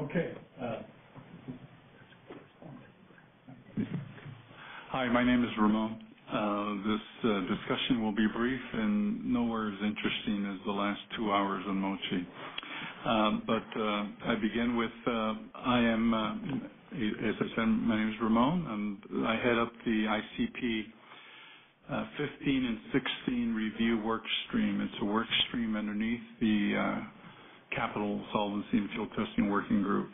Okay. Hi, my name is Ramon. This discussion will be brief and nowhere as interesting as the last 2 hours on Mochi. I begin with, as I said, my name is Ramon, and I head up the ICP 15 and 16 review work stream. It's a work stream underneath the Capital Solvency and Field Testing Working Group.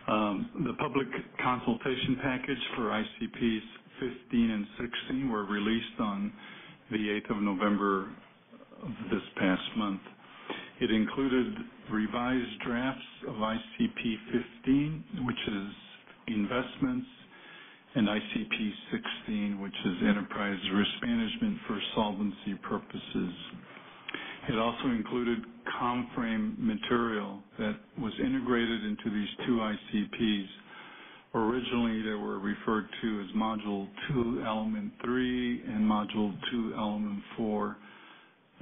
The public consultation package for ICPs 15 and 16 were released on the 8th of November of this past month. It included revised drafts of ICP 15, which is investments, and ICP 16, which is enterprise risk management for solvency purposes. It also included ComFrame material that was integrated into these two ICPs. Originally, they were referred to as Module 2, Element 3, and Module 2, Element 4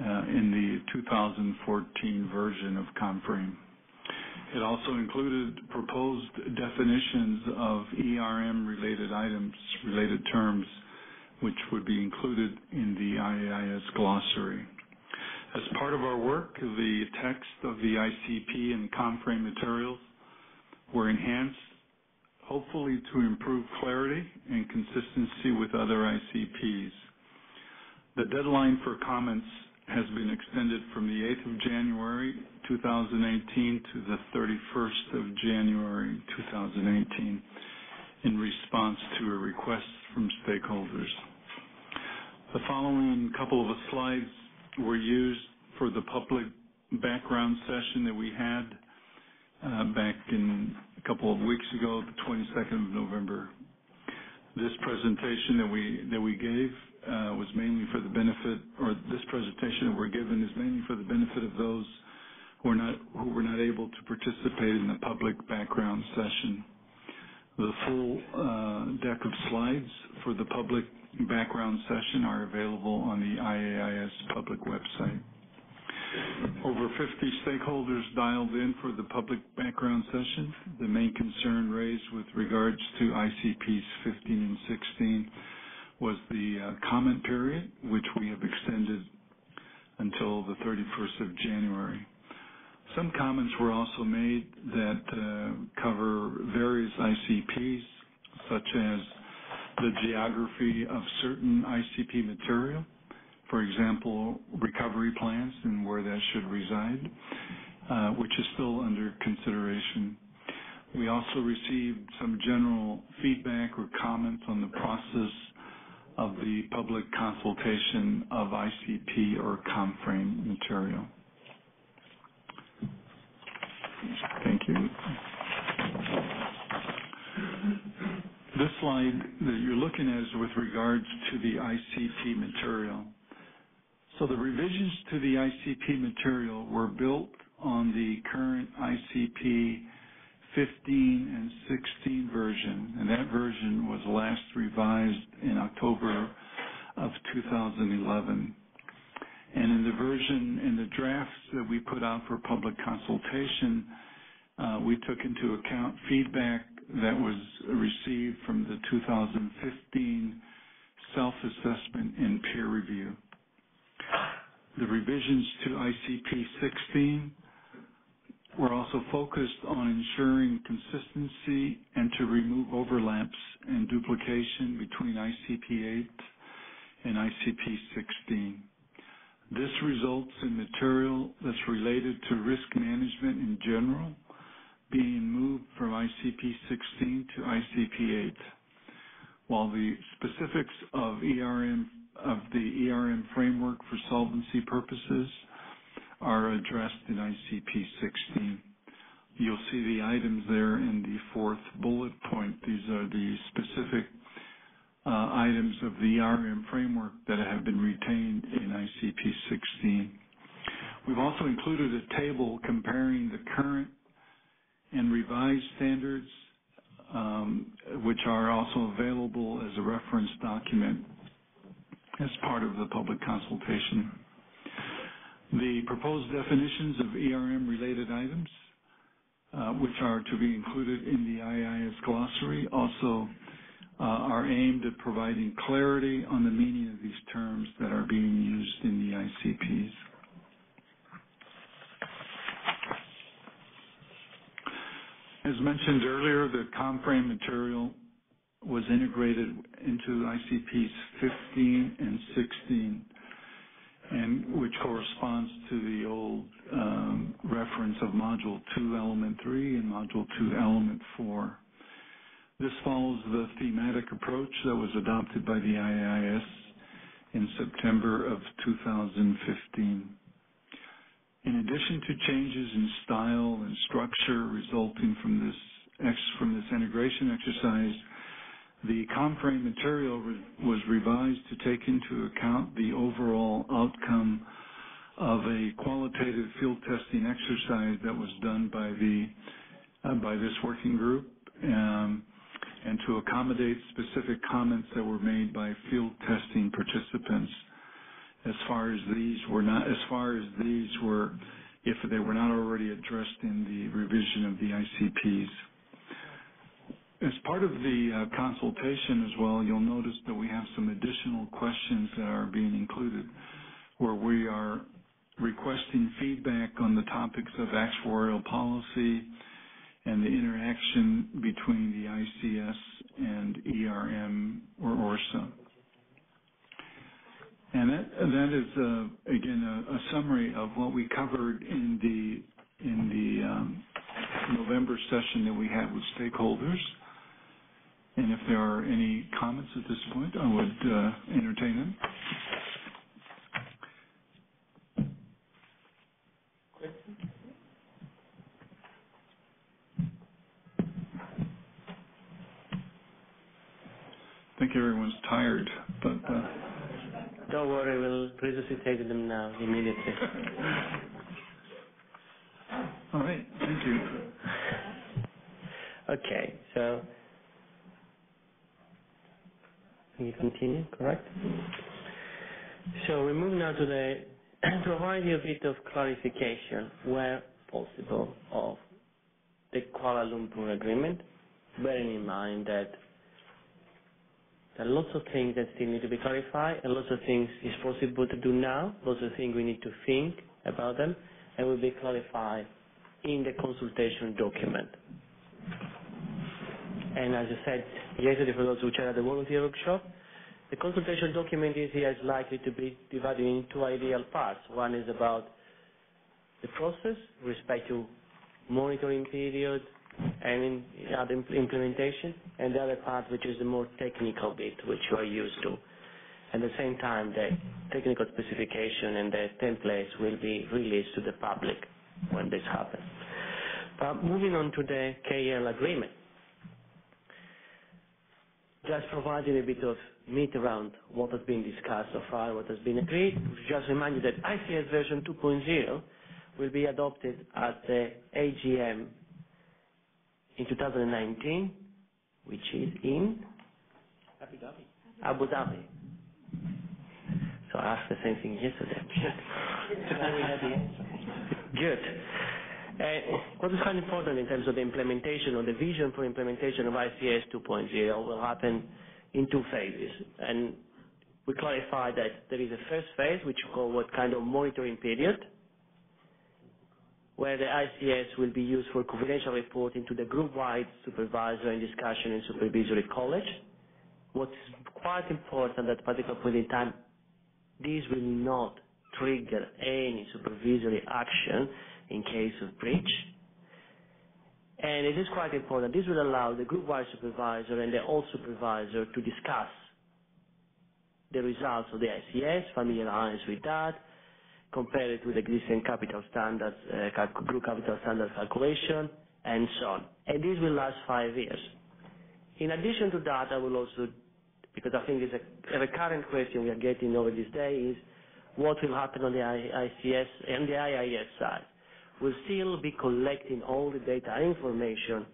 in the 2014 version of ComFrame. It also included proposed definitions of ERM-related items, related terms, which would be included in the IAIS glossary. As part of our work, the text of the ICP and ComFrame materials were enhanced, hopefully to improve clarity and consistency with other ICPs. The deadline for comments has been extended from the 8th of January 2018 to the 31st of January 2018 in response to a request from stakeholders. The following couple of slides were used for the public background session that we had back in a couple of weeks ago, the 22nd of November. This presentation that we gave was mainly for the benefit, or this presentation that we're given is mainly for the benefit of those who were not able to participate in the public background session. The full deck of slides for the public background session are available on the IAIS public website. Over 50 stakeholders dialed in for the public background session. The main concern raised with regards to ICPs 15 and 16 was the comment period, which we have extended until the 31st of January. Some comments were also made that cover various ICPs, such as the geography of certain ICP material, for example, recovery plans and where that should reside, which is still under consideration. We also received some general feedback or comments on the process of the public consultation of ICP or ComFrame material. Thank you. This slide that you're looking at is with regards to the ICP material. So the revisions to the ICP material were built on the current ICP 15 and 16 version, and that version was last revised in October of 2011. And in the version, in the drafts that we put out for public consultation, we took into account feedback that was received from the 2015 self-assessment and peer review. The revisions to ICP 16 were also focused on ensuring consistency and to remove overlaps and duplication between ICP 8 and ICP 16. This results in material that's related to risk management in general being moved from ICP 16 to ICP 8, while the specifics of the ERM framework for solvency purposes are addressed in ICP 16. You'll see the items there in the fourth bullet point. These are the specific items of the ERM framework that have been retained in ICP 16. We've also included a table comparing the current and revised standards, which are also available as a reference document as part of the public consultation. The proposed definitions of ERM-related items which are to be included in the IIS glossary, also are aimed at providing clarity on the meaning of these terms that are being used in the ICPs. As mentioned earlier, the ComFrame material was integrated into ICPs 15 and 16, and which corresponds to the old reference of Module 2, Element 3, and Module 2, Element 4. This follows the thematic approach that was adopted by the IIS in September of 2015. In addition to changes in style and structure resulting from this integration exercise, the ComFrame material was revised to take into account the overall outcome of a qualitative field testing exercise that was done by this working group, and to accommodate specific comments that were made by field testing participants, if they were not already addressed in the revision of the ICPs. As part of the consultation as well, you'll notice that we have some additional questions that are being included, where we are requesting feedback on the topics of actuarial policy and the interaction between the ICS and ERM or ORSA. And that is, again, a summary of what we covered in the November session that we had with stakeholders. And if there are any comments at this point, I would entertain them. I think everyone's tired, but... Don't worry, we'll resuscitate them now, immediately. All right, thank you. Okay, so we continue, correct? So we move now to provide you a bit of clarification, where possible, of the Kuala Lumpur Agreement, bearing in mind that there are lots of things that still need to be clarified, and lots of things is possible to do now, lots of things we need to think about them, and will be clarified in the consultation document. And as I said yesterday, for those who attended the volunteer workshop, the consultation document is likely to be divided into two ideal parts. One is about the process with respect to monitoring period and other implementation, and the other part, which is the more technical bit, which you are used to. At the same time, the technical specification and the templates will be released to the public when this happens. But moving on to the KL agreement, just providing a bit of meat around what has been discussed so far, what has been agreed. Just remind you that ICS version 2.0 will be adopted at the AGM in 2019, which is in Abu Dhabi. So I asked the same thing yesterday. Good. What is kind of important in terms of the implementation or the vision for implementation of ICS 2.0 will happen in two phases. And we clarify that there is a first phase, which we call what kind of monitoring period, where the ICS will be used for confidential reporting to the group-wide supervisor and discussion in supervisory college. What's quite important at a particular point in time, this will not trigger any supervisory action in case of breach. And it is quite important. This will allow the group-wide supervisor and the all supervisor to discuss the results of the ICS, familiarize with that, compare it with existing capital standards, group capital standard calculation, and so on. And this will last 5 years. In addition to that, I will also, because I think it's a recurrent question we are getting over this day, is what will happen on the ICS and the IIS side. We'll still be collecting all the data and information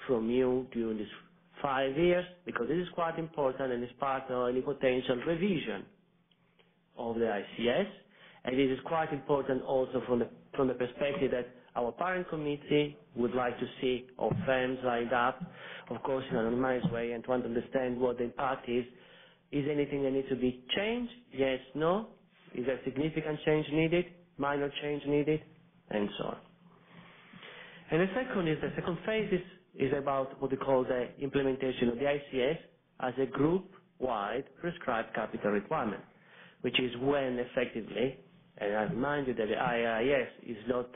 from you during these 5 years, because this is quite important and is part of any potential revision of the ICS. And it is quite important also from the perspective that Our parent committee would like to see our firms lined up, of course, in an anonymized way, and trying to understand what the impact is. Is anything that needs to be changed? Yes, no. Is there significant change needed? Minor change needed? And so on. And the second phase is about what we call the implementation of the ICS as a group-wide prescribed capital requirement, which is when effectively, and I remind you that the IIS is not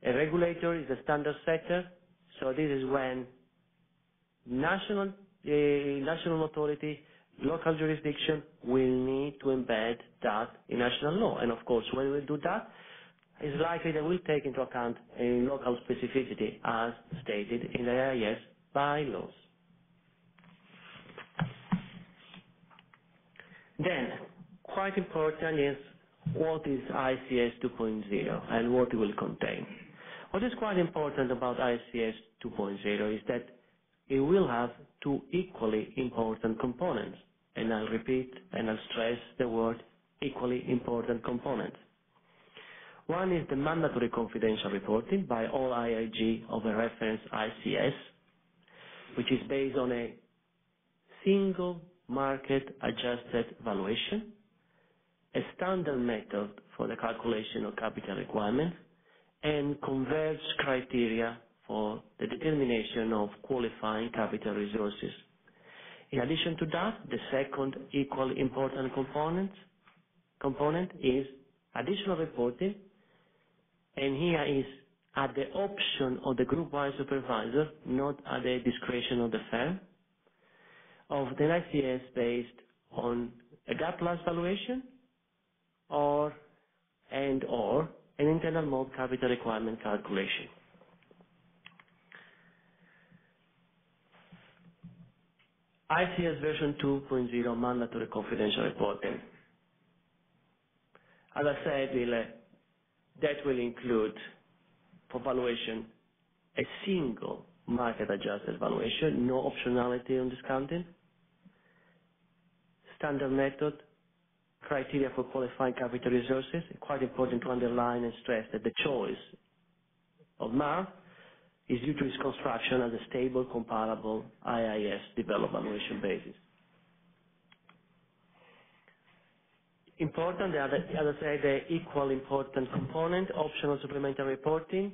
a regulator, is a standard setter, so this is when national authority, local jurisdiction will need to embed that in national law. And of course, when we do that, it's likely that we'll take into account a local specificity as stated in the IIS bylaws. Then, quite important is what is ICS 2.0 and what it will contain. What is quite important about ICS 2.0 is that it will have two equally important components. And I'll repeat and I'll stress the word equally important components. One is the mandatory confidential reporting by all IIG of a reference ICS, which is based on a single market adjusted valuation, a standard method for the calculation of capital requirements, and converged criteria for the determination of qualifying capital resources. In addition to that, the second equally important component is additional reporting, and here is at the option of the group-wide supervisor, not at the discretion of the firm, of the ICS based on a gap plus valuation or an internal mode capital requirement calculation. ICS version 2.0 mandatory confidential reporting. As I said, that will include, for valuation, a single market adjusted valuation, no optionality on discounting, standard method, criteria for qualifying capital resources. It's quite important to underline and stress that the choice of MAR is due to its construction as a stable, comparable IIS developed valuation basis. Important, as I said, the equal important component, optional supplementary reporting,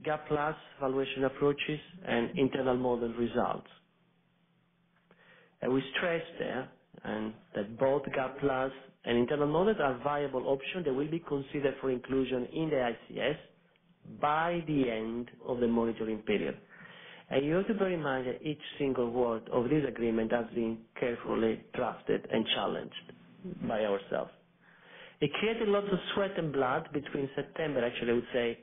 gap plus valuation approaches, and internal model results. And we stress there that both gap plus and internal models are viable options that will be considered for inclusion in the ICS by the end of the monitoring period. And you have to bear in mind that each single word of this agreement has been carefully drafted and challenged by ourselves. It created lots of sweat and blood between September, actually I would say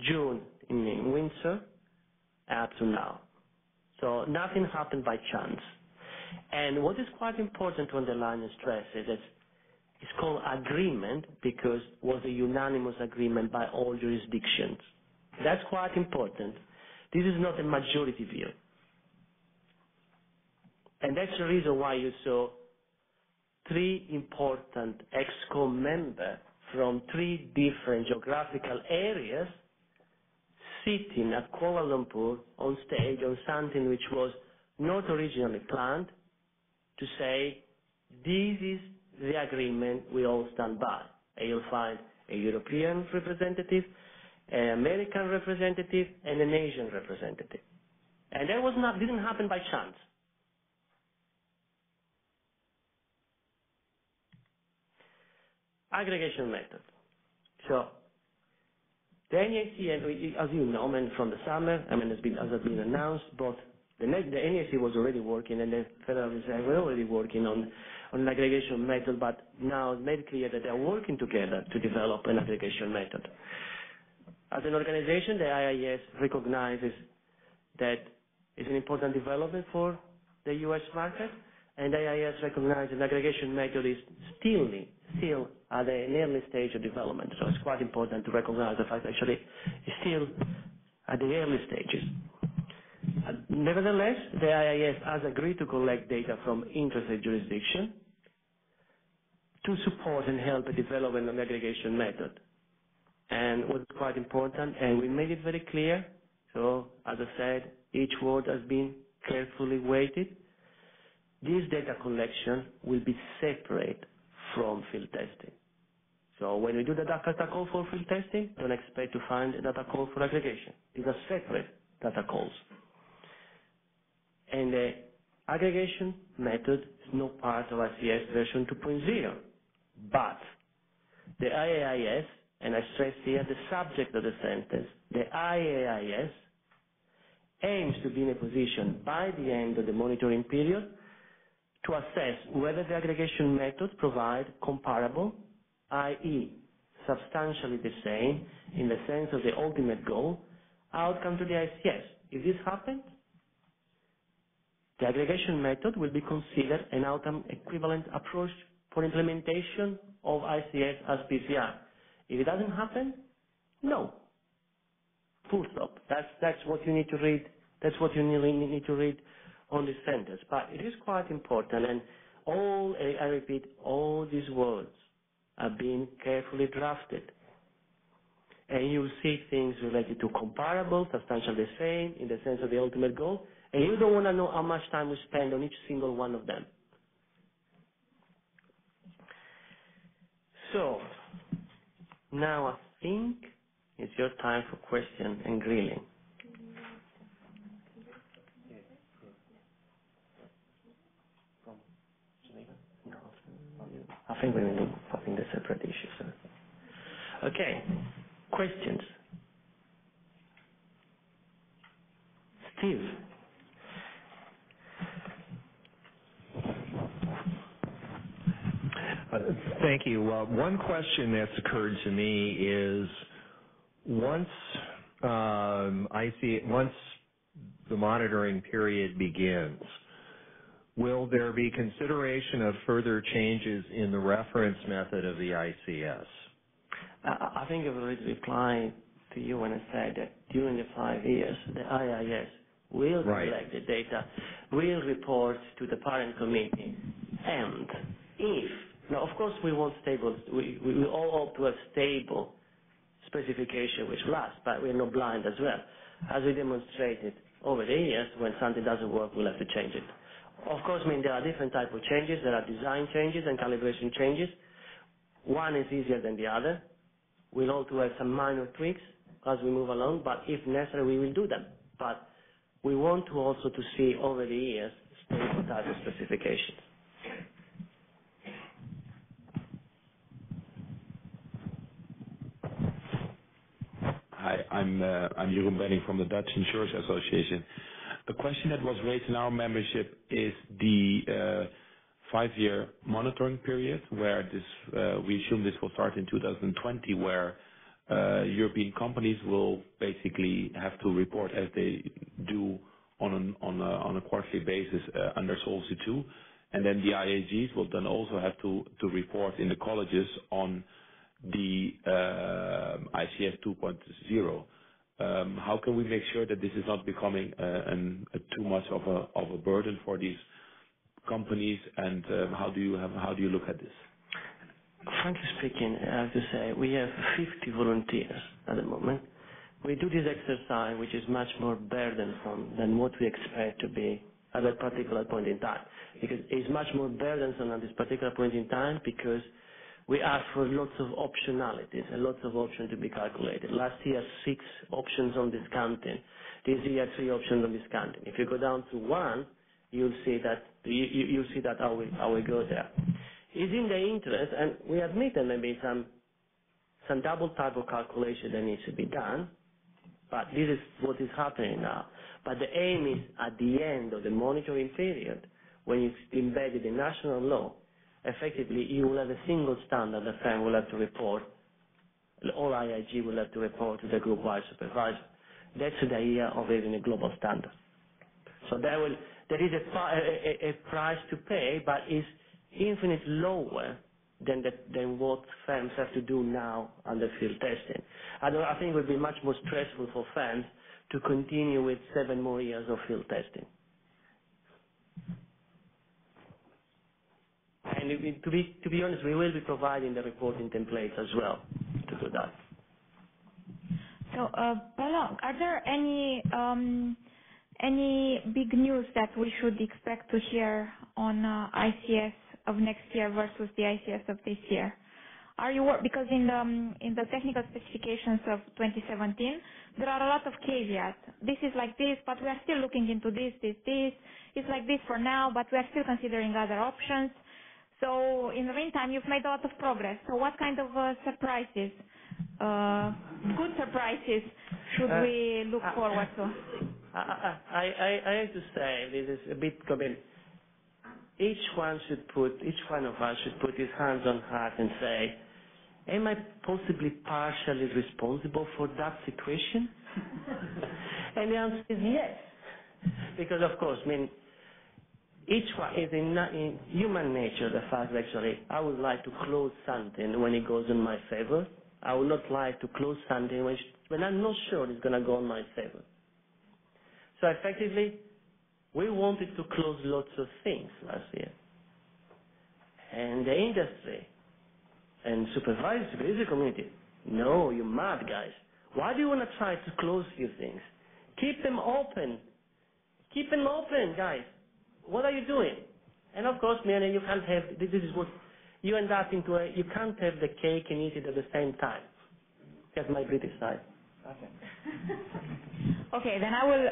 June in Windsor, up to now. So nothing happened by chance. And what is quite important to underline and stress is that it's called agreement because it was a unanimous agreement by all jurisdictions. That's quite important. This is not a majority view. And that's the reason why you saw three important ExCo members from three different geographical areas sitting at Kuala Lumpur on stage on something which was not originally planned, to say, this is the agreement we all stand by. And you'll find a European representative, an American representative, and an Asian representative. And that didn't happen by chance. Aggregation method. So, the NAC, as you know, from the summer, as has been announced, both the NAC was already working and the Federal Reserve were already working on an aggregation method, but now it's made clear that they are working together to develop an aggregation method. As an organization, the IIS recognizes that it's an important development for the U.S. market, and the IIS recognizes an aggregation method is still at an early stage of development. So it's quite important to recognize the fact that actually it's still at the early stages. Nevertheless, the IIS has agreed to collect data from interested jurisdictions to support and help the development of the aggregation method. And what's quite important, and we made it very clear, so as I said, each word has been carefully weighted. This data collection will be separate from field testing. So when we do the data call for field testing, don't expect to find a data call for aggregation. These are separate data calls. And the aggregation method is not part of ICS version 2.0. But the IAIS, and I stress here the subject of the sentence, the IAIS aims to be in a position by the end of the monitoring period to assess whether the aggregation method provides comparable, i.e. substantially the same in the sense of the ultimate goal, outcome to the ICS. If this happens, the aggregation method will be considered an outcome equivalent approach for implementation of ICS as PCR. If it doesn't happen, no. Full stop. That's what you need to read. That's what you need to read on this sentence. But it is quite important, and I repeat, all these words are being carefully drafted. And you'll see things related to comparable, substantially the same, in the sense of the ultimate goal, and you don't want to know how much time we spend on each single one of them. So, now I think it's your time for question and grilling. No, I think we will pop in the separate issues. Okay, questions? Steve? Thank you. One question that's occurred to me is once once the monitoring period begins, will there be consideration of further changes in the reference method of the ICS? I think I've already replied to you when I said that during the 5 years, the IIS will collect the data, will report to the parent committee, and if, now of course we want stable, we all hope to have stable specification which lasts, but we're not blind as well. As we demonstrated over the years, when something doesn't work, we'll have to change it. Of course, I mean, there are different types of changes. There are design changes and calibration changes. One is easier than the other. We'll also have some minor tweaks as we move along, but if necessary, we will do them. But we want to also to see over the years stable type of specifications. Hi, I'm Jeroen Benning from the Dutch Insurance Association. The question that was raised in our membership is the 5-year monitoring period, where we assume this will start in 2020, where European companies will basically have to report as they do on a quarterly basis under Solvency II, and then the IAGs will then also have to report in the colleges on the ICS 2.0. How can we make sure that this is not becoming too much of a burden for these companies, and how do you look at this? Frankly speaking, I have to say we have 50 volunteers at the moment. We do this exercise, which is much more burdensome than what we expect to be at that particular point in time. Because it's much more burdensome at this particular point in time because we ask for lots of optionalities and lots of options to be calculated. Last year, 6 options on discounting. This year, 3 options on discounting. If you go down to 1, you'll see that how we go there. It's in the interest, and we admit that maybe some double type of calculation that needs to be done, but this is what is happening now. But the aim is at the end of the monitoring period, when it's embedded in national law, effectively you will have a single standard the firm will have to report, all IIG will have to report to the group-wide supervisor. That's the idea of having a global standard. So there is a price to pay, but it's infinitely lower than what firms have to do now under field testing. I think it would be much more stressful for firms to continue with 7 more years of field testing. And mean, to be honest, we will be providing the reporting templates as well to do that. So, Paolo, are there any big news that we should expect to hear on ICS of next year versus the ICS of this year? Are you because in the technical specifications of 2017 there are a lot of caveats. This is like this, but we are still looking into this. It's like this for now, but we are still considering other options. So in the meantime, you've made a lot of progress. So what kind of surprises, good surprises, should we look forward to? I have to say this is a bit common. Each one of us should put his hands on heart and say, am I possibly partially responsible for that situation? And the answer is yes. Because of course, I mean, each one is in human nature, the fact that actually I would like to close something when it goes in my favor. I would not like to close something when I'm not sure it's going to go in my favor. So effectively, we wanted to close lots of things last year. And the industry and supervisory community, no, you're mad, guys. Why do you want to try to close few things? Keep them open. Keep them open, guys. What are you doing? And of course, man, you can't have, this is what, you end up into you can't have the cake and eat it at the same time. That's my British side. Okay. Okay, then I will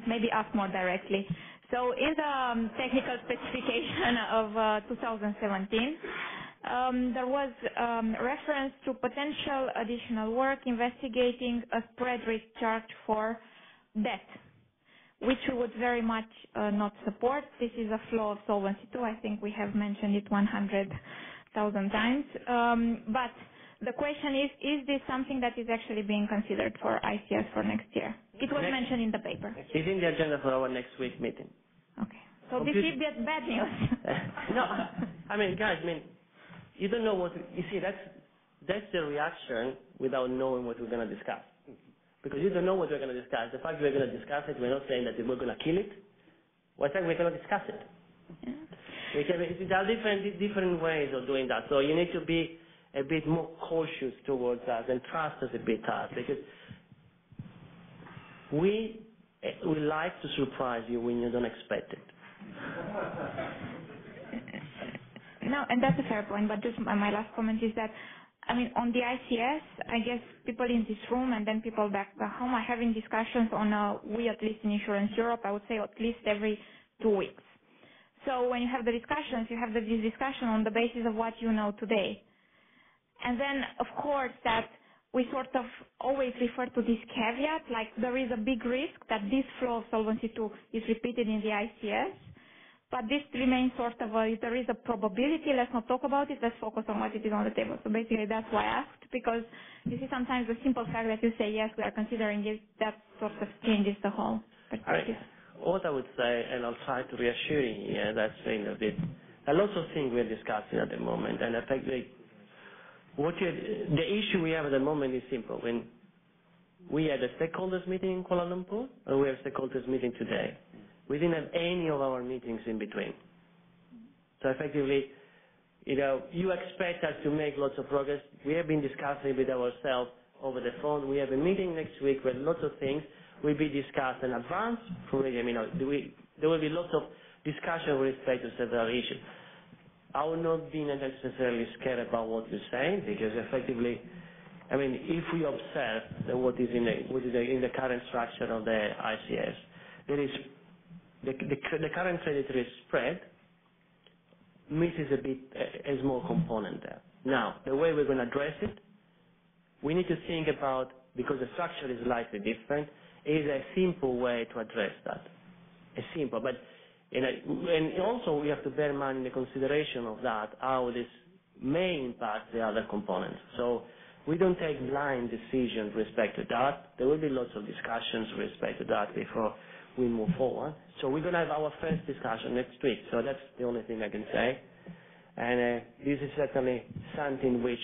maybe ask more directly. So in the technical specification of 2017, there was reference to potential additional work investigating a spread risk charge for debt, which we would very much not support. This is a flaw of Solvency II. I think we have mentioned it 100,000 times. But the question is this something that is actually being considered for ICS for next year? It was mentioned in the paper. It's in the agenda for our next week meeting. Okay. So this is bad news. No, I mean, guys, you don't know what, you see, that's the reaction without knowing what we're going to discuss. Because you don't know what we're going to discuss. The fact we're going to discuss it, we're not saying that we're going to kill it. We're saying we're going to discuss it. Yeah. There are different ways of doing that. So you need to be a bit more cautious towards us and trust us a bit, because we like to surprise you when you don't expect it. No, and that's a fair point, but just my last comment is that, I mean, on the ICS, I guess people in this room and then people back home are having discussions on, we at least in Insurance Europe, I would say at least every 2 weeks. So when you have the discussions, you have this discussion on the basis of what you know today. And then, of course, that we sort of always refer to this caveat, like there is a big risk that this flow of Solvency II is repeated in the ICS, but this remains sort of if there is a probability, let's not talk about it, let's focus on what it is on the table. So basically that's why I asked, because you see sometimes the simple fact that you say, yes, we are considering it, that sort of changes the whole perspective. What I would say, and I'll try to reassure you here, that's saying a bit, a lot of things we're discussing at the moment, and effectively, the issue we have at the moment is simple. When we had a stakeholders meeting in Kuala Lumpur, and we have a stakeholders meeting today. We didn't have any of our meetings in between. So effectively, you expect us to make lots of progress. We have been discussing with ourselves over the phone. We have a meeting next week where lots of things will be discussed in advance. There will be lots of discussion with respect to several issues. I will not be necessarily scared about what you're saying, because effectively, I mean, if we observe that what is in the current structure of the ICS, there is the current credit risk spread misses a small component there. Now, the way we're going to address it, we need to think about, because the structure is slightly different, is a simple way to address that. And also we have to bear in mind the consideration of that, how this may impact the other components. So we don't take blind decisions with respect to that. There will be lots of discussions with respect to that before we move forward. So we're going to have our first discussion next week. So that's the only thing I can say. And this is certainly something which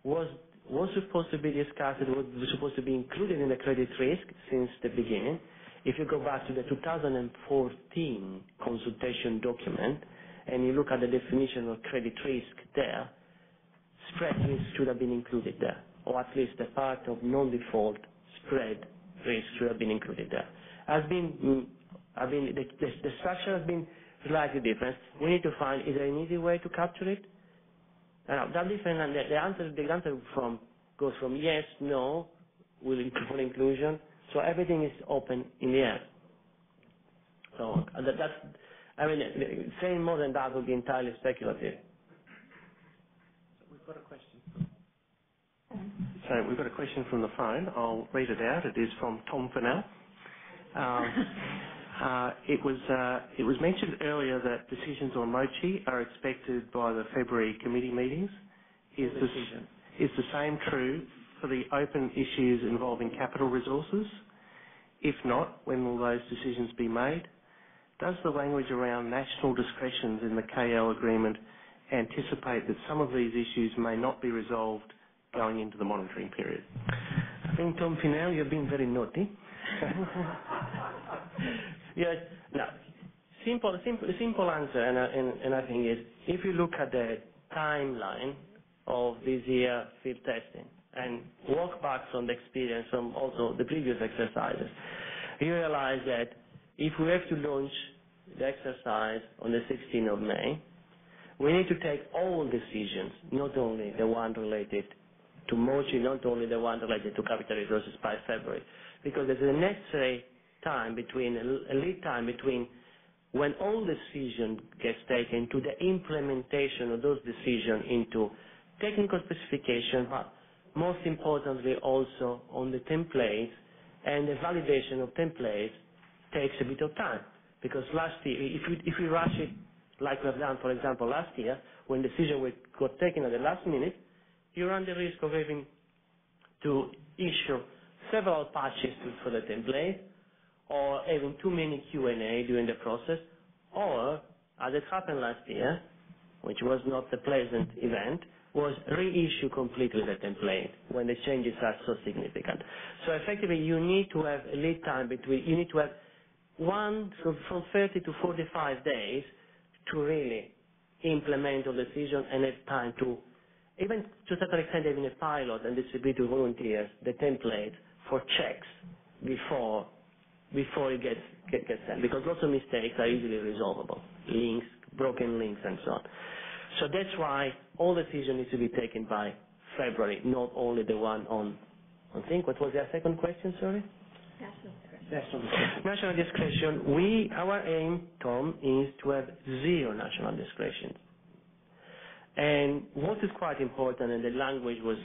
was supposed to be discussed, it was supposed to be included in the credit risk since the beginning. If you go back to the 2014 consultation document, and you look at the definition of credit risk there, spread risk should have been included there, or at least a part of non-default spread risk should have been included there. The structure has been slightly different. We need to find, is there an easy way to capture it? That different, and the answer goes from yes, no, will include inclusion. So everything is open in the air. So saying more than that would be entirely speculative. We've got a question. So we've got a question from the phone. I'll read it out. It is from Tom Fennell. It was mentioned earlier that decisions on MOCHI are expected by the February committee meetings. Is the same true for the open issues involving capital resources? If not, when will those decisions be made? Does the language around national discretions in the KL agreement anticipate that some of these issues may not be resolved going into the monitoring period? I think, Tom Fennell, you're being very naughty. Yes. No. Simple answer, and I think is, if you look at the timeline of this year field testing and walk back from the experience from also the previous exercises, you realize that if we have to launch the exercise on the 16th of May, we need to take all decisions, not only the one related to MOCHI, not only the one related to capital resources by February, because there's a necessary time between, a lead time between when all decision gets taken to the implementation of those decisions into technical specification, but most importantly also on the templates, and the validation of templates takes a bit of time. Because last year, if we rush it like we've done, for example, last year, when decision got taken at the last minute, you run the risk of having to issue several patches for the template, or having too many Q&A during the process, or, as it happened last year, which was not a pleasant event, was reissue completely the template when the changes are so significant. So effectively, you need to have a lead time between, you need to have from 30 to 45 days to really implement a decision and have time to, even to a certain extent, having a pilot and distribute to volunteers the template for checks before it gets sent, because lots of mistakes are easily resolvable, links, broken links, and so on. So that's why all decisions need to be taken by February, not only the one on I think, what was your second question, sorry? National discretion. Our aim, Tom, is to have zero national discretion. And what is quite important, and the language was,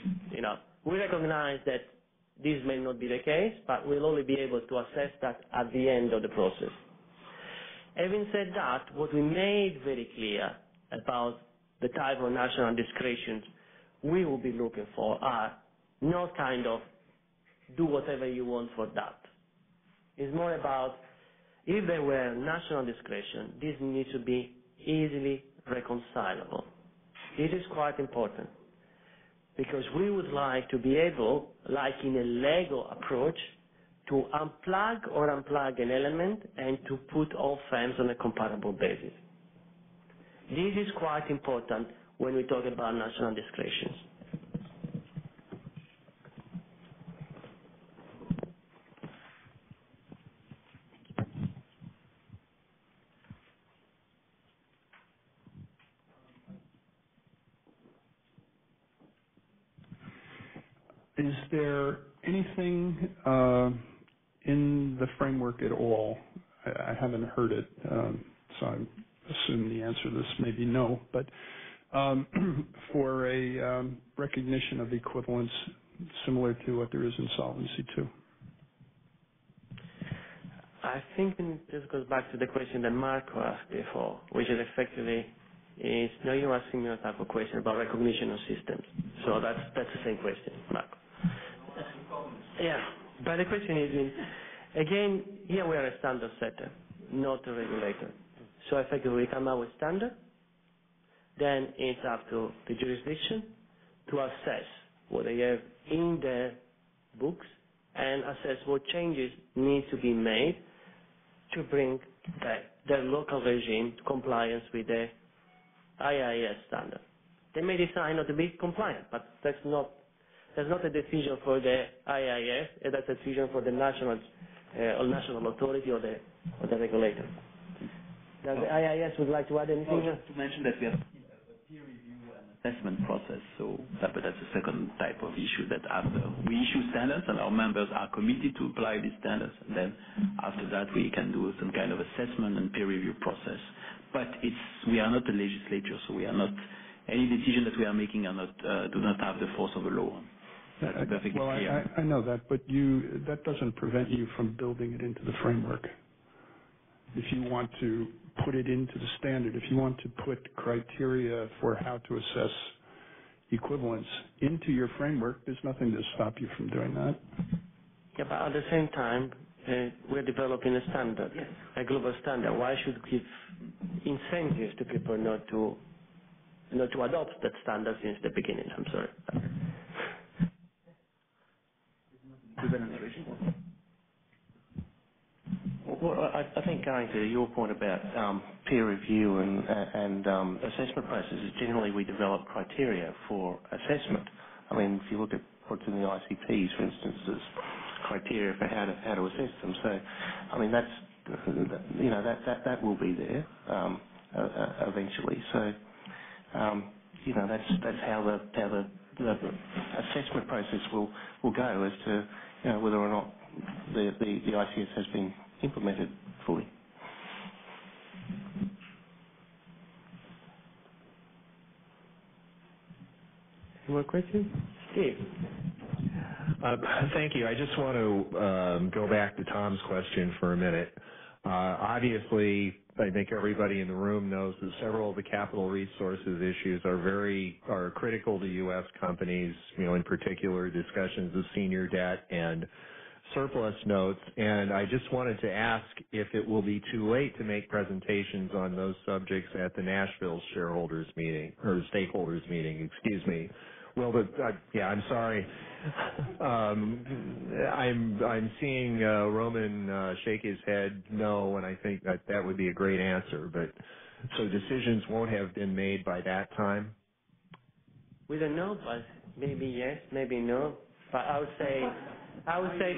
we recognize that this may not be the case, but we'll only be able to assess that at the end of the process. Having said that, what we made very clear about the type of national discretions we will be looking for are not kind of do whatever you want for that. It's more about, if there were national discretion, this needs to be easily reconcilable. This is quite important, because we would like to be able, like in a Lego approach, to unplug an element and to put all firms on a comparable basis. This is quite important when we talk about national discretions. Is there anything in the framework at all? I haven't heard it, so I assume the answer to this may be no, but for a recognition of equivalence similar to what there is in Solvency II? I think this goes back to the question that Marco asked before, which is effectively now you're asking me a type of question about recognition of systems. So that's the same question, Marco. Yeah, but the question is, again, here we are a standard setter, not a regulator. So effectively we come out with standard, then it's up to the jurisdiction to assess what they have in their books and assess what changes need to be made to bring their local regime to compliance with the IIS standard. They may decide not to be compliant, but that's not a decision for the IIS, that's a decision for the national authority or the regulator. Does the IIS would like to add anything? Just to mention that we have a peer review and assessment process, so that's a second type of issue that after we issue standards and our members are committed to apply these standards, and then after that we can do some kind of assessment and peer review process. But we are not a legislature, so we are not, any decision that we are making do not have the force of a law. That's perfectly clear. I know that, but that doesn't prevent you from building it into the framework. If you want to put it into the standard, if you want to put criteria for how to assess equivalence into your framework, there's nothing to stop you from doing that. Yeah, but at the same time, we're developing a standard, yes, a global standard. Why should we give incentives to people not to adopt that standard since the beginning? I'm sorry. Well, I think going to your point about peer review and assessment processes, generally we develop criteria for assessment. I mean, if you look at what's in the ICPs, for instance, there's criteria for how to assess them. So, I mean, that will be there eventually. So, that's how the assessment process will go as to whether or not the ICS has been implemented fully. Any more questions? Steve. Thank you. I just want to go back to Tom's question for a minute. Obviously, I think everybody in the room knows that several of the capital resources issues are critical to U.S. companies, in particular discussions of senior debt and surplus notes, and I just wanted to ask if it will be too late to make presentations on those subjects at the Nashville shareholders meeting, or stakeholders meeting, excuse me. Well, I'm sorry. I'm seeing Roman shake his head no, and I think that would be a great answer, but so decisions won't have been made by that time? We don't know, but maybe yes, maybe no. But I would say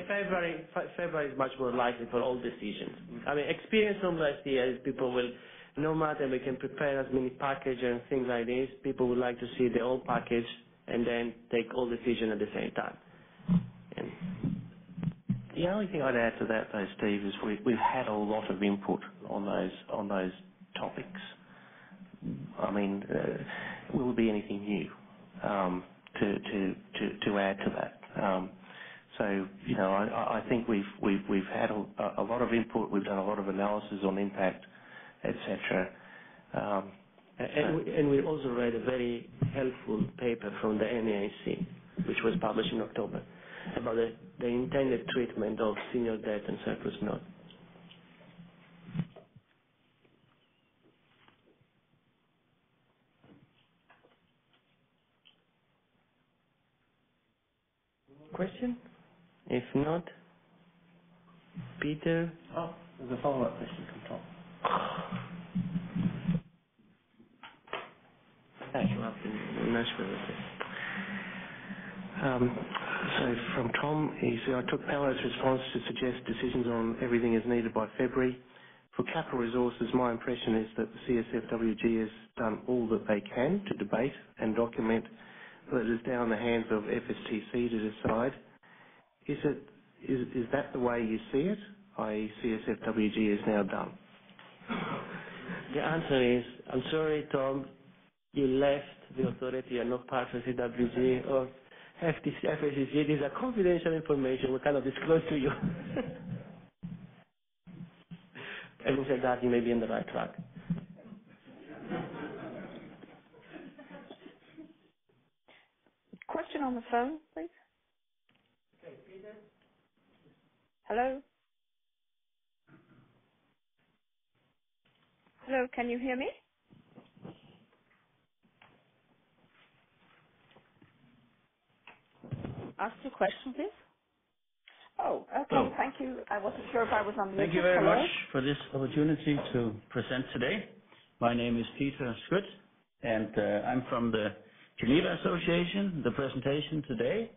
February is much more likely for all decisions. I mean, experience from last year is people will, no matter we can prepare as many packages and things like this, people would like to see the whole package and then take all decisions at the same time. And the only thing I'd add to that, though, Steve, is we've had a lot of input on those topics. I mean, will there be anything new to add to that? So, I think we've had a lot of input. We've done a lot of analysis on impact, etc. And we also read a very helpful paper from the NAIC, which was published in October, about the intended treatment of senior debt and surplus note. Question? If not, Peter? Oh, there's a follow-up question from Tom. So from Tom, he said, I took Palo's response to suggest decisions on everything is needed by February. For capital resources, my impression is that the CSFWG has done all that they can to debate and document, but it is now in the hands of FSTC to decide. Is that the way you see it, i.e. CSFWG is now done? The answer is, I'm sorry, Tom, you left the authority, you're not part of CWG or FSTC. These are confidential information we cannot disclose to you. Having said that, you may be on the right track. Question on the phone, please. Okay, Peter. Hello? Hello, can you hear me? Ask your question, please. Oh, okay. Hello. Thank you. I wasn't sure if I was on the Thank you very much for this opportunity to present today. My name is Peter Schut. and I'm from the Geneva Association. The presentation today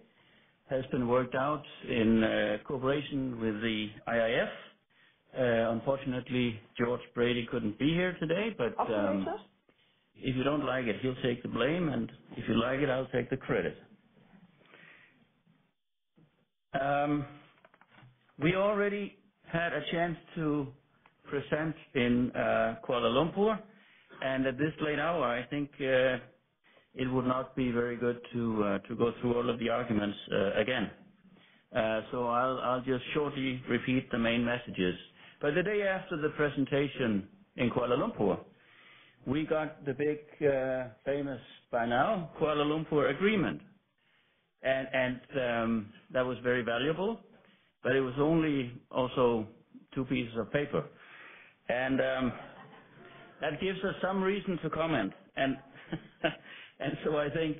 has been worked out in cooperation with the IIF. Unfortunately, George Brady couldn't be here today, but if you don't like it, he'll take the blame, and if you like it, I'll take the credit. We already had a chance to present in Kuala Lumpur, and at this late hour, I think it would not be very good to go through all of the arguments again. So I'll just shortly repeat the main messages. But the day after the presentation in Kuala Lumpur, we got the big, famous by now, Kuala Lumpur Agreement. And that was very valuable, but it was only also 2 pieces of paper. And that gives us some reason to comment. And and so I think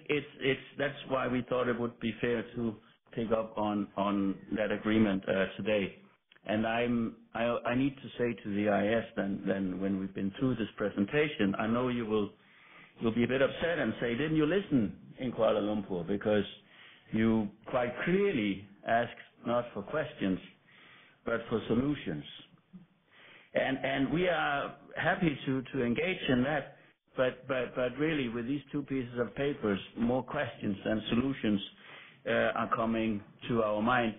that's why we thought it would be fair to pick up on that agreement today. And I need to say to the IS then when we've been through this presentation, I know you'll be a bit upset and say, didn't you listen in Kuala Lumpur? Because you quite clearly asked not for questions, but for solutions. And we are happy to engage in that, but really with these 2 pieces of papers, more questions than solutions are coming to our mind.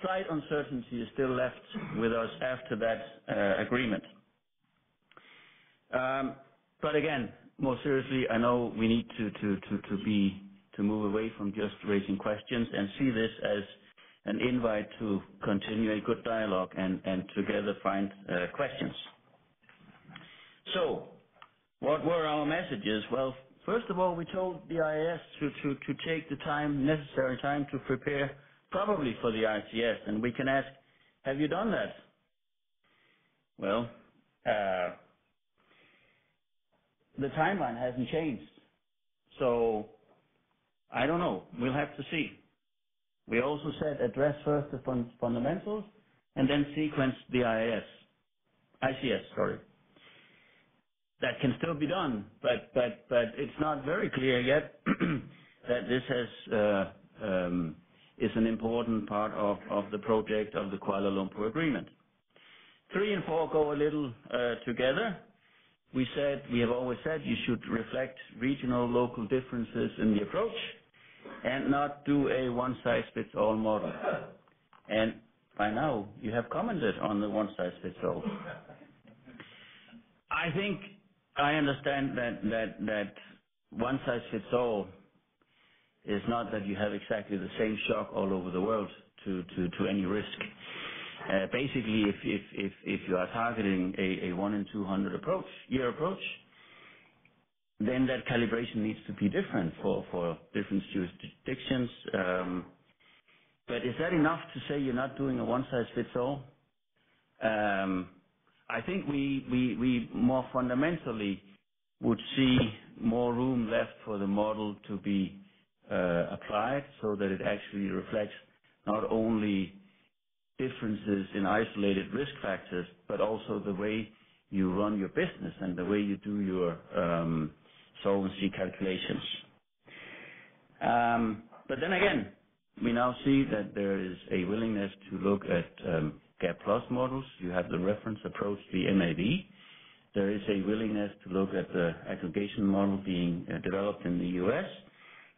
Slight uncertainty is still left with us after that agreement. But again, more seriously, I know we need to move away from just raising questions and see this as an invite to continue a good dialogue and together find questions. So, what were our messages? Well, first of all, we told the IAS to take the necessary time to prepare probably for the ICS, and we can ask, have you done that? Well, the timeline hasn't changed, so I don't know. We'll have to see. We also said address first the fundamentals and then sequence the ICS, sorry. That can still be done, but it's not very clear yet that this is an important part of the project of the Kuala Lumpur Agreement. 3 and 4 go a little together. We have always said you should reflect regional, local differences in the approach and not do a one-size-fits-all model. And by now, you have commented on the one-size-fits-all. I think I understand that one-size-fits-all is not that you have exactly the same shock all over the world to any risk. Basically, if you are targeting a 1 in 200 year approach, then that calibration needs to be different for different jurisdictions. But is that enough to say you're not doing a one-size-fits-all? I think we more fundamentally would see more room left for the model to be applied so that it actually reflects not only differences in isolated risk factors, but also the way you run your business and the way you do your solvency calculations. But then again, we now see that there is a willingness to look at GAAP Plus models. You have the reference approach, the MAV. There is a willingness to look at the aggregation model being developed in the US.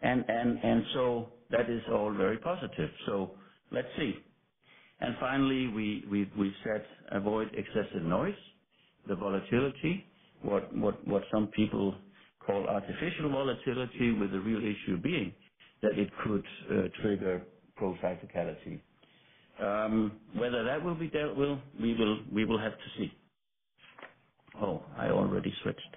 And so that is all very positive. So let's see. And finally, we've said avoid excessive noise, the volatility, what some people call artificial volatility, with the real issue being that it could trigger pro-cyclicality. Whether that will be dealt with, we will have to see. Oh, I already switched.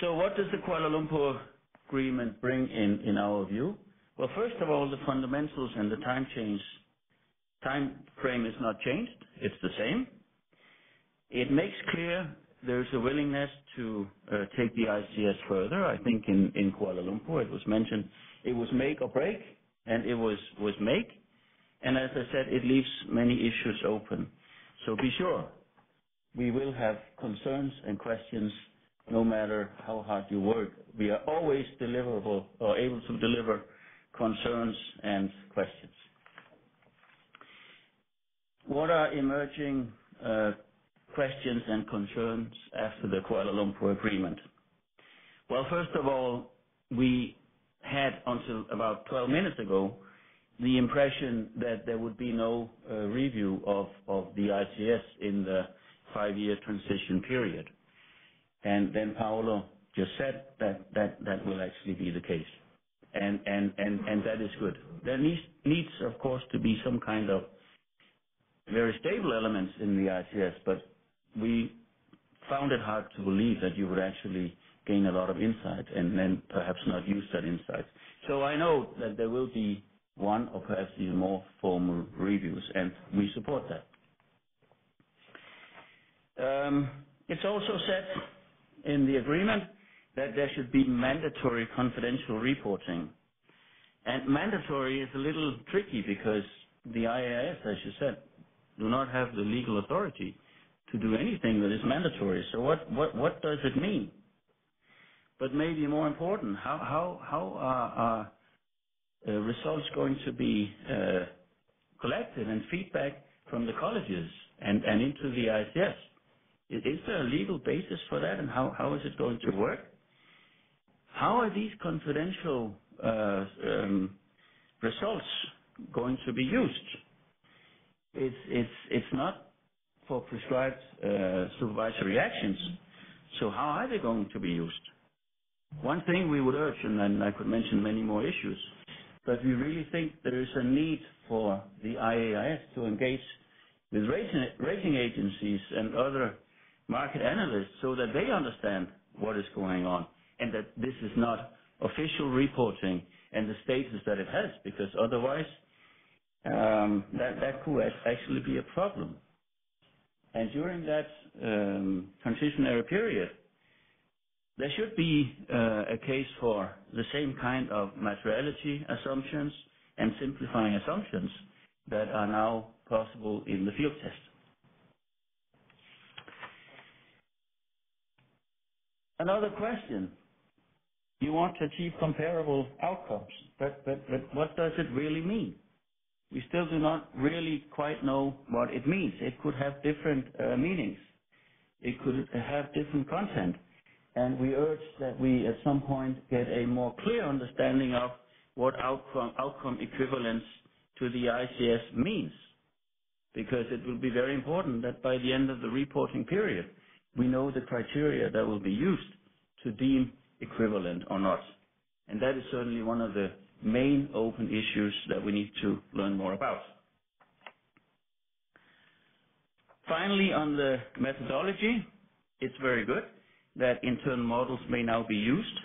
So what does the Kuala Lumpur Agreement bring in our view? Well, first of all, the fundamentals and the time frame is not changed. It's the same. It makes clear there's a willingness to take the ICS further. I think in Kuala Lumpur it was mentioned it was make or break, and it was make. And as I said, it leaves many issues open. So be sure we will have concerns and questions no matter how hard you work. We are always deliverable or able to deliver concerns and questions. What are emerging questions and concerns after the Kuala Lumpur Agreement? Well, first of all, we had until about 12 minutes ago the impression that there would be no review of the ICS in the 5-year transition period. And then Paolo just said that will actually be the case. And that is good. There needs, of course, to be some kind of very stable elements in the ICS, but we found it hard to believe that you would actually gain a lot of insight and then perhaps not use that insight. So I know that there will be one or perhaps even more formal reviews, and we support that. It's also said in the agreement that there should be mandatory confidential reporting. And mandatory is a little tricky because the IAS, as you said, do not have the legal authority to do anything that is mandatory. So what does it mean? But maybe more important, how are results going to be collected and feedback from the colleges and into the ICS? Is there a legal basis for that, and how is it going to work? How are these confidential results going to be used? It's not for prescribed supervisory actions. So how are they going to be used? One thing we would urge, and I could mention many more issues, but we really think there is a need for the IAIS to engage with rating agencies and other market analysts so that they understand what is going on and that this is not official reporting and the status that it has, because otherwise that could actually be a problem. And during that transitionary period, there should be a case for the same kind of materiality assumptions and simplifying assumptions that are now possible in the field test. Another question. You want to achieve comparable outcomes, but what does it really mean? We still do not really quite know what it means. It could have different meanings. It could have different content. And we urge that we at some point get a more clear understanding of what outcome equivalence to the ICS means. Because it will be very important that by the end of the reporting period, we know the criteria that will be used to deem equivalent or not. And that is certainly one of the main open issues that we need to learn more about. Finally, on the methodology, it's very good that internal models may now be used,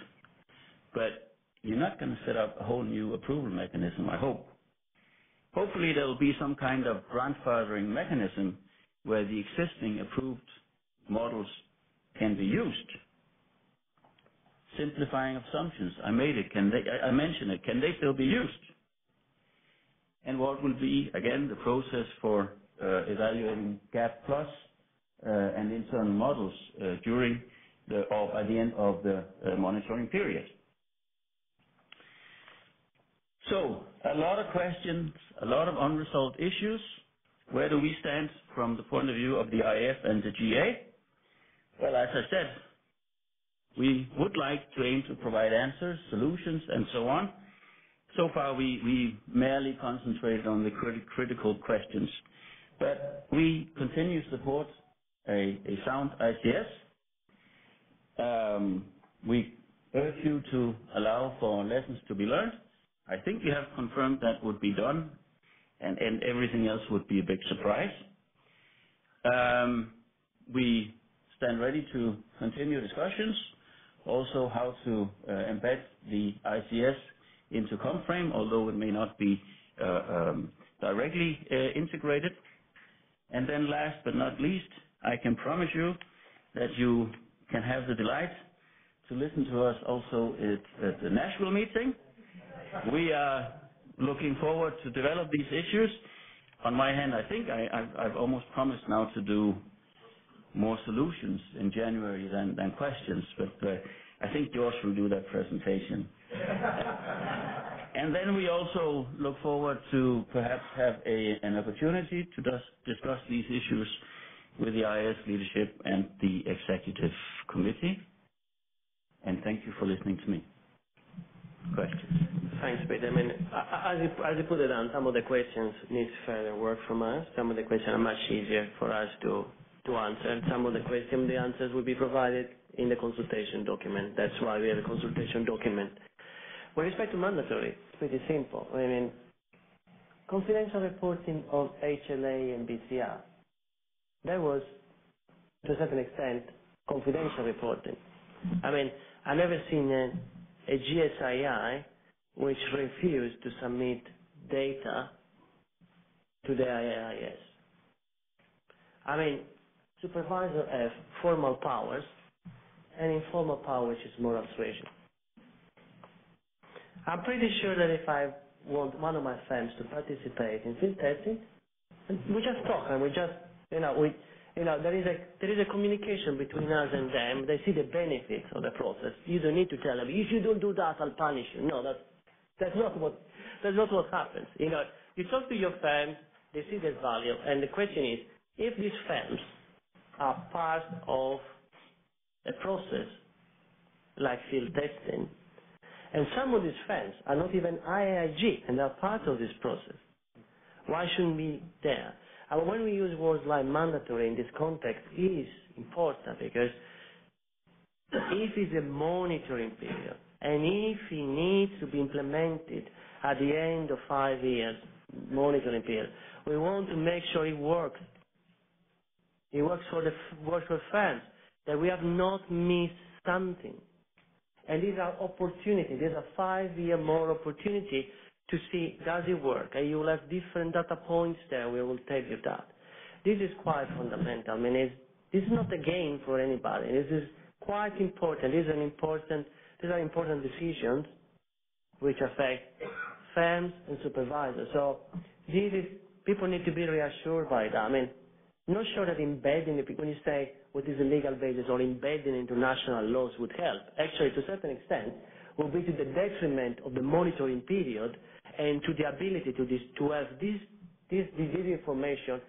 but you're not going to set up a whole new approval mechanism, I hope. Hopefully there will be some kind of grandfathering mechanism where the existing approved models can be used. Simplifying assumptions, I mentioned it, can they still be used? And what will be, again, the process for evaluating GAP plus and internal models during or by the end of the monitoring period? So, a lot of questions, a lot of unresolved issues. Where do we stand from the point of view of the IF and the GA? Well, as I said, we would like to aim to provide answers, solutions, and so on. So far, we merely concentrated on the critical questions. But we continue to support a sound ICS. We urge you to allow for lessons to be learned. I think you have confirmed that would be done, and everything else would be a big surprise. We stand ready to continue discussions, also how to embed the ICS into ComFrame, although it may not be directly integrated. And then last but not least, I can promise you that you can have the delight to listen to us also at the Nashville meeting. We are looking forward to develop these issues. On my hand, I think I've almost promised now to do more solutions in January than questions. But I think George will do that presentation. And then we also look forward to perhaps have an opportunity to discuss these issues with the IS leadership and the executive committee. And thank you for listening to me. Questions? Thanks, Peter. I mean, as you put it down, some of the questions need further work from us. Some of the questions are much easier for us to answer. Some of the questions, the answers will be provided in the consultation document. That's why we have a consultation document. With respect to mandatory, it's pretty simple. I mean, confidential reporting of HLA and BCR, that was, to a certain extent, confidential reporting. I mean, I've never seen a GSII which refused to submit data to the IIS. I mean, supervisors have formal powers and informal power, which is moral suasion. I'm pretty sure that if I want one of my firms to participate in field testing, we just talk and we just, there is a communication between us and them. They see the benefits of the process. You don't need to tell them, if you don't do that, I'll punish you. No, that's not what happens. You talk to your firms, they see the value, and the question is, if these firms are part of a process like field testing, and some of these firms are not even IIG and are part of this process, why shouldn't we be there? And when we use words like mandatory in this context, it is important because if it's a monitoring period and if it needs to be implemented at the end of 5 years monitoring period, we want to make sure it works. It works for firms, that we have not missed something. And these are opportunities. There's a 5-year more opportunity to see, does it work? And you will have different data points there. We will tell you that. This is quite fundamental. I mean, this is not a game for anybody. This is quite important. These are important decisions which affect firms and supervisors. So people need to be reassured by that. I mean, I'm not sure that embedding it, when you say what is the legal basis or embedding into national laws would help. Actually, to a certain extent, will be to the detriment of the monitoring period and to the ability to have this information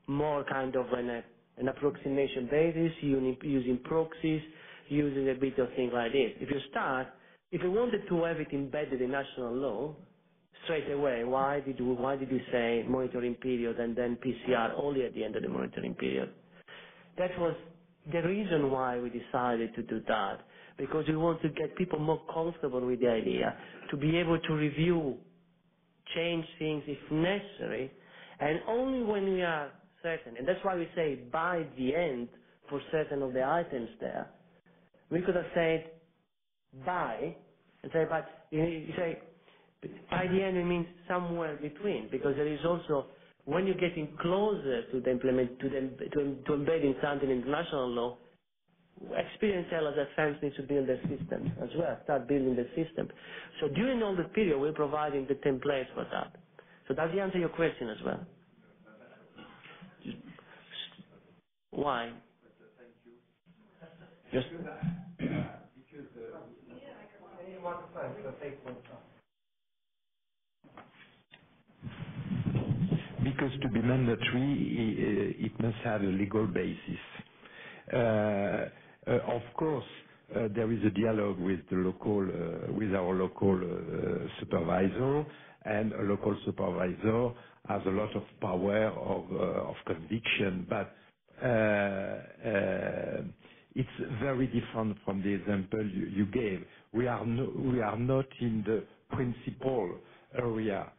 more kind of an approximation basis, using proxies, using a bit of things like this. If you wanted to have it embedded in national law, straight away, why did you say monitoring period and then PCR only at the end of the monitoring period? That was the reason why we decided to do that, because we want to get people more comfortable with the idea, to be able to review, change things if necessary, and only when we are certain. And that's why we say by the end for certain of the items there. We could have said by, and say, but you say, by the end it means somewhere between, because there is also, when you're getting closer to the to embedding something in international law, experience tells us that firms need to build their system as well, start building the system. So during all the period, we're providing the templates for that. So does he answer your question as well? Why? Just because to be mandatory, it must have a legal basis. Of course, there is a dialogue with our local supervisor, and a local supervisor has a lot of power of conviction, but it's very different from the example you gave. We are not in the principal area.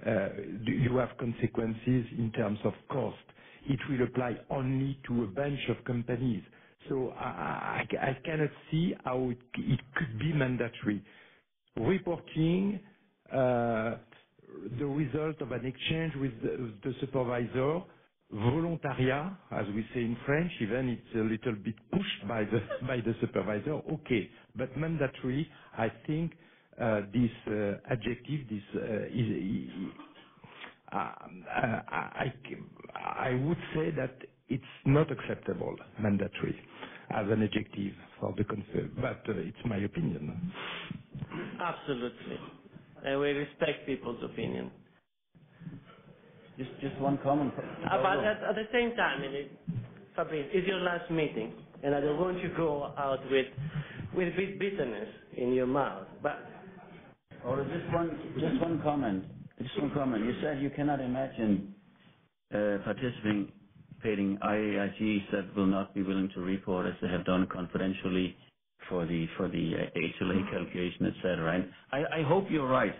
You have consequences in terms of cost. It will apply only to a bunch of companies. So I cannot see how it could be mandatory. Reporting the result of an exchange with the supervisor, volontariat, as we say in French, even it's a little bit pushed by the supervisor, okay. But mandatory, I think this adjective, I would say that it's not acceptable, mandatory, as an adjective for the concept, but it's my opinion. Absolutely. And we respect people's opinion. Just one comment. But at the same time, Fabrice, it's your last meeting, and I don't want you to go out with bitterness in your mouth. But just one comment. You said you cannot imagine participating IAIGs that will not be willing to report as they have done confidentially for the HLA calculation, etc. And I hope you're right.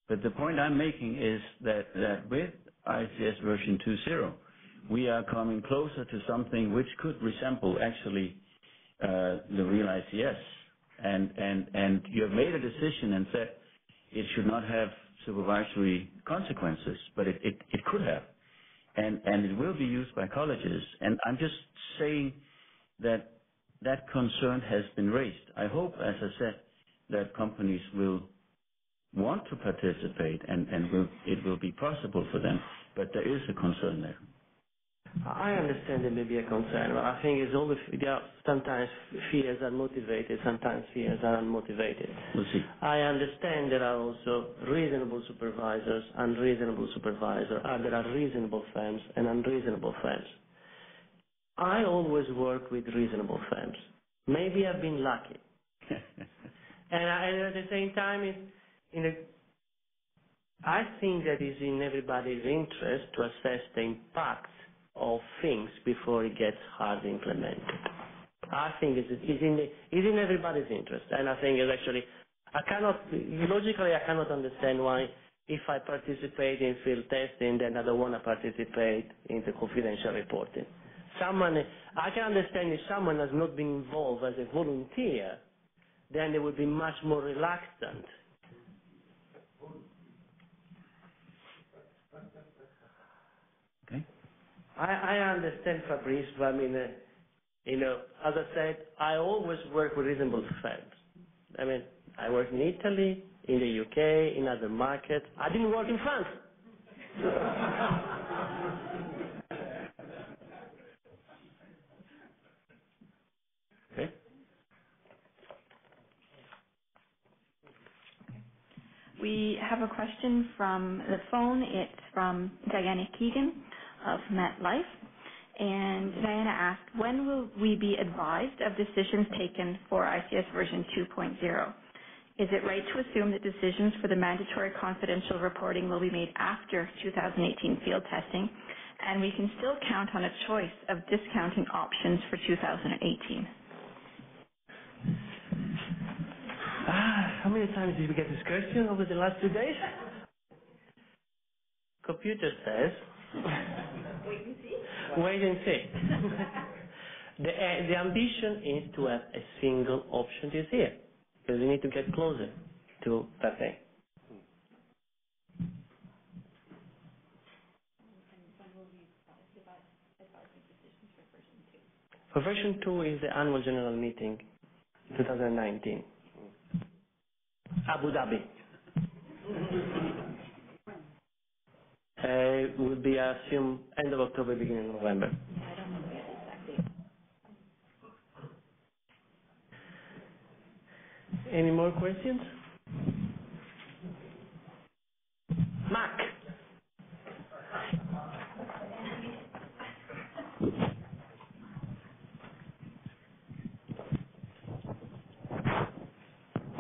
But the point I'm making is that with ICS version 2.0, we are coming closer to something which could resemble actually the real ICS. And you have made a decision and said it should not have supervisory consequences, but it could have. And it will be used by colleges. And I'm just saying that concern has been raised. I hope, as I said, that companies will want to participate and it will be possible for them, but there is a concern there. I understand there may be a concern, but I think it's always, there are sometimes fears are motivated, sometimes fears are unmotivated. We'll see. I understand there are also reasonable supervisors, unreasonable supervisors, and there are reasonable firms and unreasonable firms. I always work with reasonable firms. Maybe I've been lucky. And at the same time, I think that it's in everybody's interest to assess the impact of things before it gets hard implemented. I think it's in everybody's interest, and I think it's actually, logically I cannot understand why if I participate in field testing, then I don't want to participate in the confidential reporting. I can understand if someone has not been involved as a volunteer, then they would be much more reluctant. Okay. I understand, Fabrice, but I mean, as I said, I always work with reasonable firms. I mean, I work in Italy, in the UK, in other markets. I didn't work in France. Okay. We have a question from the phone. It's from Diana Keegan of MetLife. And Diana asked, when will we be advised of decisions taken for ICS version 2.0? Is it right to assume that decisions for the mandatory confidential reporting will be made after 2018 field testing, and we can still count on a choice of discounting options for 2018? How many times did we get this question over the last 2 days? Computer says, Wait and see. wait and see. The ambition is to have a single option this year, because we need to get closer to that thing. For version 2 is the annual general meeting, 2019. Abu Dhabi. Will be, I assume, end of October, beginning of November. I don't know yet exactly. Any more questions? Mac.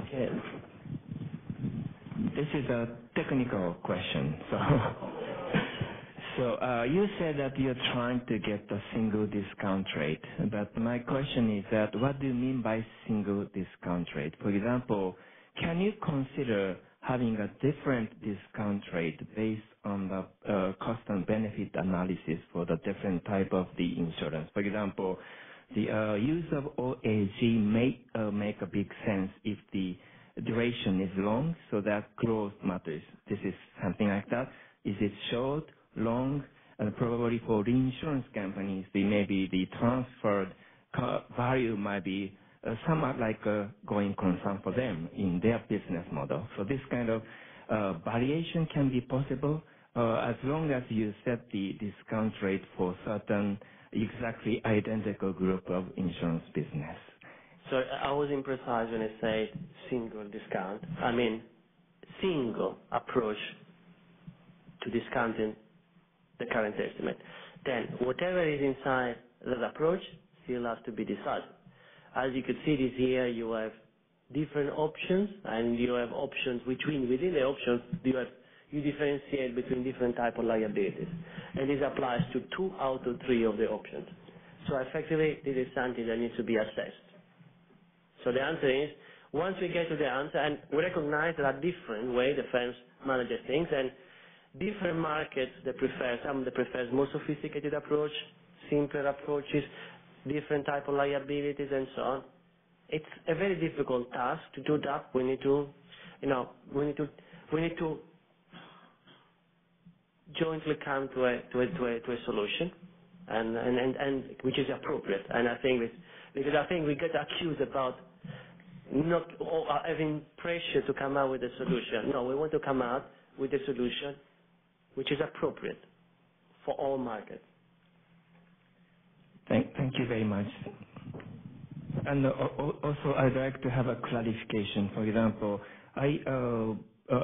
Okay. This is a technical question. So you said that you're trying to get a single discount rate, but my question is that what do you mean by single discount rate? For example, can you consider having a different discount rate based on the cost and benefit analysis for the different type of the insurance? For example, the use of OAG may make a big sense if the duration is long, so that growth matters. This is something like that. Is it short, long, and probably for reinsurance companies, maybe the transferred value might be somewhat like a going concern for them in their business model. So this kind of variation can be possible as long as you set the discount rate for certain exactly identical group of insurance business. So I was imprecise when I said single discount. I mean single approach to discounting the current estimate. Then whatever is inside that approach still has to be decided. As you can see this year, you have different options, and you have options within the options you differentiate between different type of liabilities, and this applies to 2 out of 3 of the options. So effectively, this is something that needs to be assessed. So the answer is, once we get to the answer, and we recognize there are different ways the firms manage things, and different markets that prefer, some that prefers more sophisticated approach, simpler approaches, different type of liabilities, and so on. It's a very difficult task to do that. We need to, we need to jointly come to a solution, and which is appropriate. And I think because I think we get accused about not having pressure to come out with a solution. No, we want to come out with a solution which is appropriate for all markets. Thank you very much. And also, I'd like to have a clarification. For example, I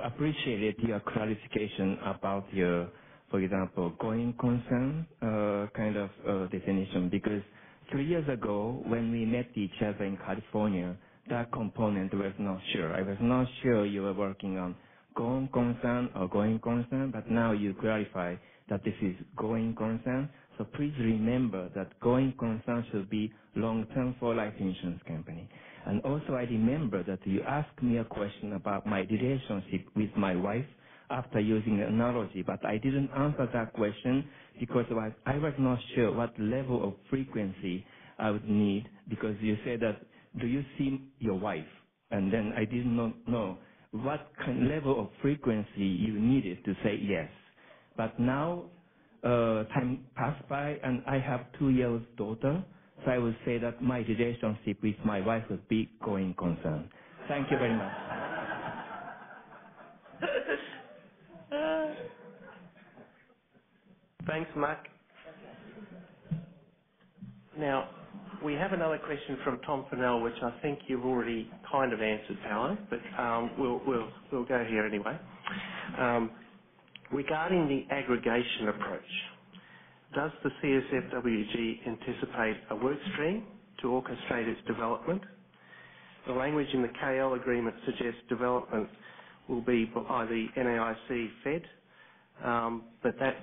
appreciated your clarification about your, for example, going concern kind of definition, because 3 years ago when we met each other in California, that component was not sure. I was not sure you were working on going concern or going concern, but now you clarify that this is going concern. So please remember that going concern should be long-term for life insurance company. And also I remember that you asked me a question about my relationship with my wife after using the analogy, but I didn't answer that question because I was not sure what level of frequency I would need, because you said that, do you see your wife? And then I did not know what level of frequency you needed to say yes. But now time passed by and I have 2-year-old daughter, so I would say that my relationship with my wife would be going concern. Thank you very much. Thanks, Mark. Now, we have another question from Tom Fennell, which I think you've already kind of answered, Paolo, but we'll go here anyway. Regarding the aggregation approach, does the CSFWG anticipate a work stream to orchestrate its development? The language in the KL agreement suggests development will be by the NAIC Fed, but that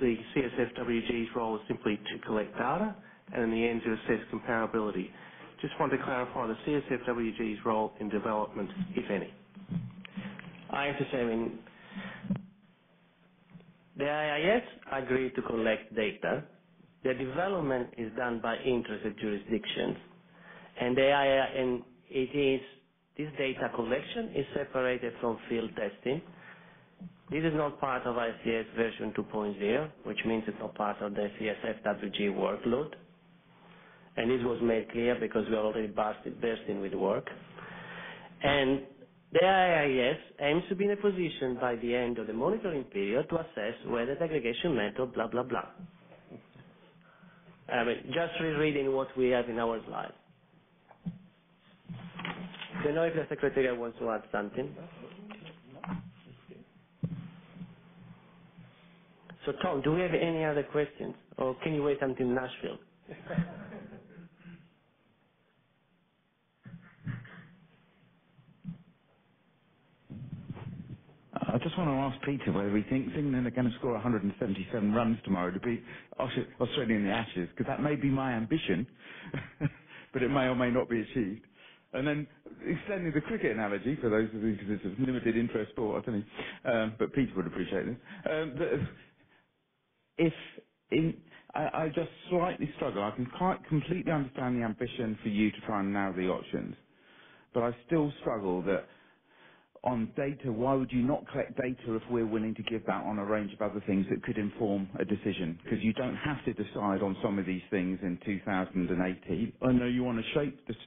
the CSFWG's role is simply to collect data and in the end to assess comparability. Just want to clarify the CSFWG's role in development, if any. I have to say, the IIS agreed to collect data. The development is done by interested jurisdictions, and this data collection is separated from field testing. This is not part of ICS version 2.0, which means it's not part of the CSFWG workload. And this was made clear because we are already bursting with work. And the IIS aims to be in a position by the end of the monitoring period to assess whether the aggregation method, blah, blah, blah. Just rereading what we have in our slide. I don't know if the Secretariat wants to add something. So Tom, do we have any other questions? Or can you wait until Nashville? I just want to ask Peter whether we think they're going to score 177 runs tomorrow to beat Australia in the Ashes, because that may be my ambition, but it may or may not be achieved. And then extending the cricket analogy for those of you, because it's a limited interest sport, I don't know, but Peter would appreciate this. I just slightly struggle. I can quite completely understand the ambition for you to try and narrow the options, but I still struggle that on data, why would you not collect data if we're willing to give that on a range of other things that could inform a decision? Because you don't have to decide on some of these things in 2018. I know you want to shape this.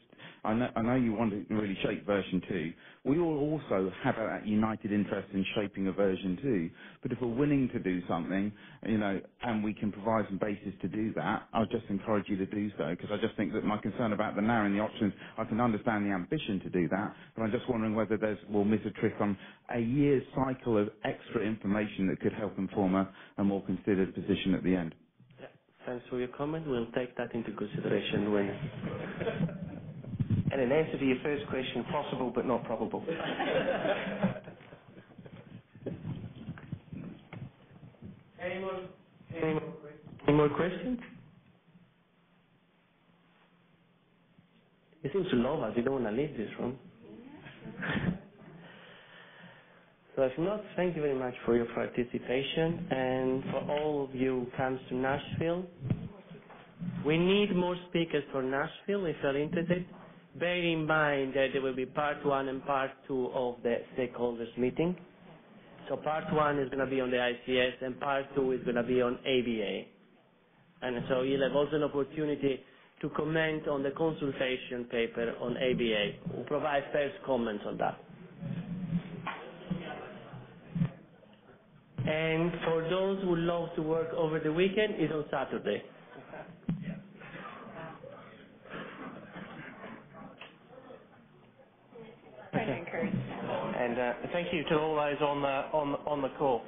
I know you want to really shape version 2. We all also have a united interest in shaping a version 2. But if we're willing to do something, and we can provide some basis to do that, I'll just encourage you to do so, because I just think that my concern about the narrowing the options, I can understand the ambition to do that, but I'm just wondering whether we'll miss a trick on a year's cycle of extra information that could help inform a more considered position at the end. Yeah. Thanks for your comment. We'll take that into consideration when... And in answer to your first question, possible but not probable. Any more questions? You seem to love us. You don't want to leave this room. So if not, thank you very much for your participation, and for all of you who comes to Nashville. We need more speakers for Nashville if you're interested. Bear in mind that there will be part 1 and part 2 of the stakeholders meeting. So part 1 is going to be on the ICS and part 2 is going to be on ABA. And so you'll have also an opportunity to comment on the consultation paper on ABA. We'll provide first comments on that. And for those who love to work over the weekend, it's on Saturday. And thank you to all those on the call.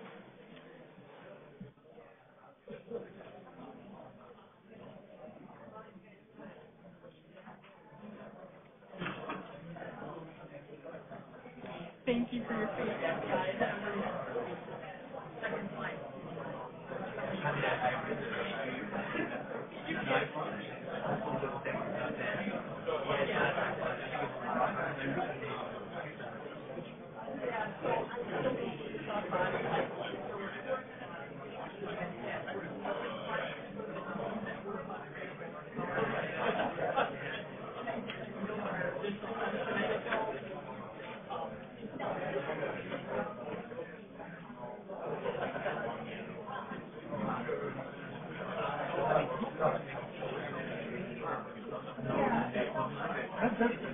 Thank you for your feedback. That's